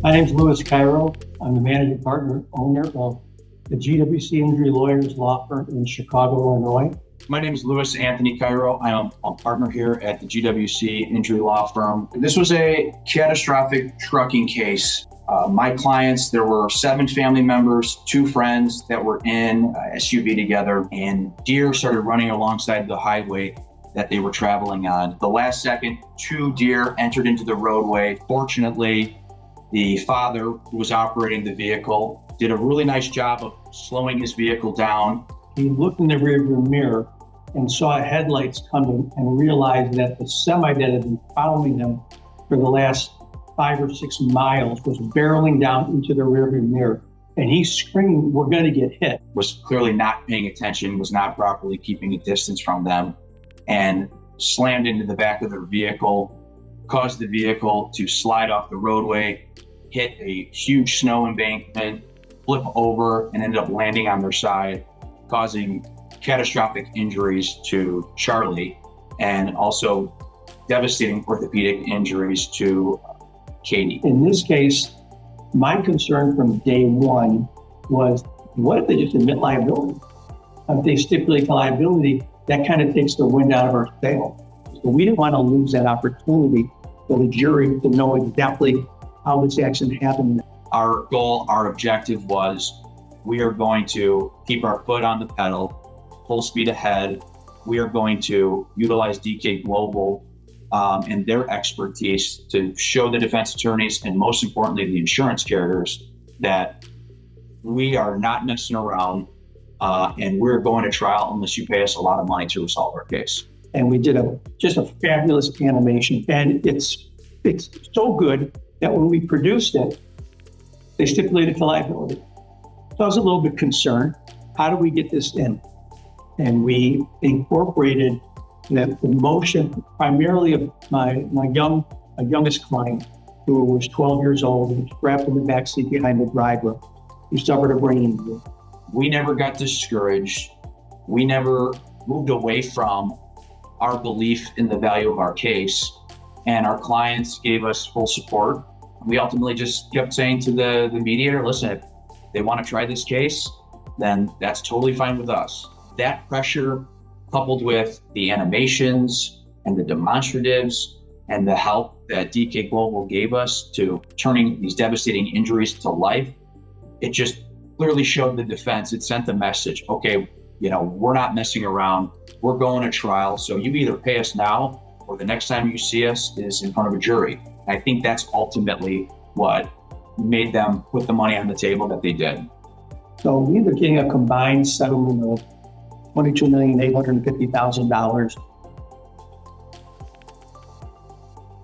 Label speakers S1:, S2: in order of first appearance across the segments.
S1: My name is Louis Cairo. I'm the managing partner, owner of the GWC Injury Lawyers Law Firm in Chicago, Illinois.
S2: My name is Louis Anthony Cairo. I am a partner here at the GWC Injury Law Firm. This was a catastrophic trucking case. My clients, there were 7 family members, 2 friends that were in a SUV together, and deer started running alongside the highway that they were traveling on. The last second, 2 deer entered into the roadway. Fortunately, the father who was operating the vehicle did a really nice job of slowing his vehicle down.
S1: He looked in the rearview mirror and saw headlights coming and realized that the semi that had been following him for the last 5 or 6 miles was barreling down into the rearview mirror. And he screamed, "We're going to get hit."
S2: Was clearly not paying attention, was not properly keeping a distance from them, and slammed into the back of their vehicle, caused the vehicle to slide off the roadway, hit a huge snow embankment, flip over, and ended up landing on their side, causing catastrophic injuries to Charlie and also devastating orthopedic injuries to Katie.
S1: In this case, my concern from day one was, what if they just admit liability? If they stipulate to liability, that kind of takes the wind out of our sail. So we didn't want to lose that opportunity for the jury to know exactly how this accident happened.
S2: Our goal, our objective was, we are going to keep our foot on the pedal, full speed ahead. We are going to utilize DK Global and their expertise to show the defense attorneys, and most importantly, the insurance carriers, that we are not messing around and we're going to trial unless you pay us a lot of money to resolve our case.
S1: And we did just a fabulous animation. And it's so good that when we produced it, they stipulated to liability. So I was a little bit concerned. How do we get this in? And we incorporated the motion primarily of my youngest client, who was 12 years old and was strapped in the backseat behind the driver, who suffered a brain injury.
S2: We never got discouraged. We never moved away from our belief in the value of our case, and our clients gave us full support. We ultimately just kept saying to the mediator, listen, if they want to try this case, then that's totally fine with us. That pressure, coupled with the animations and the demonstratives and the help that DK Global gave us to turning these devastating injuries to life, it just clearly showed the defense. It sent the message, okay, we're not messing around. We're going to trial. So you either pay us now or the next time you see us is in front of a jury. I think that's ultimately what made them put the money on the table that they did.
S1: So we ended up getting a combined settlement of $22,850,000.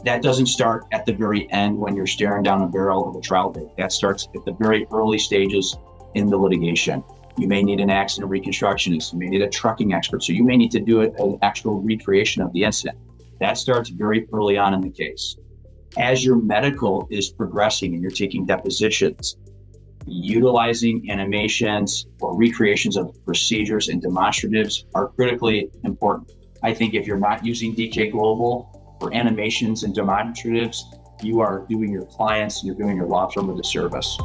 S2: That doesn't start at the very end when you're staring down the barrel of a trial date. That starts at the very early stages in the litigation. You may need an accident reconstructionist, you may need a trucking expert, so you may need to do an actual recreation of the incident. That starts very early on in the case. As your medical is progressing and you're taking depositions, utilizing animations or recreations of procedures and demonstratives are critically important. I think if you're not using DK Global for animations and demonstratives, you are doing your clients, you're doing your law firm a disservice.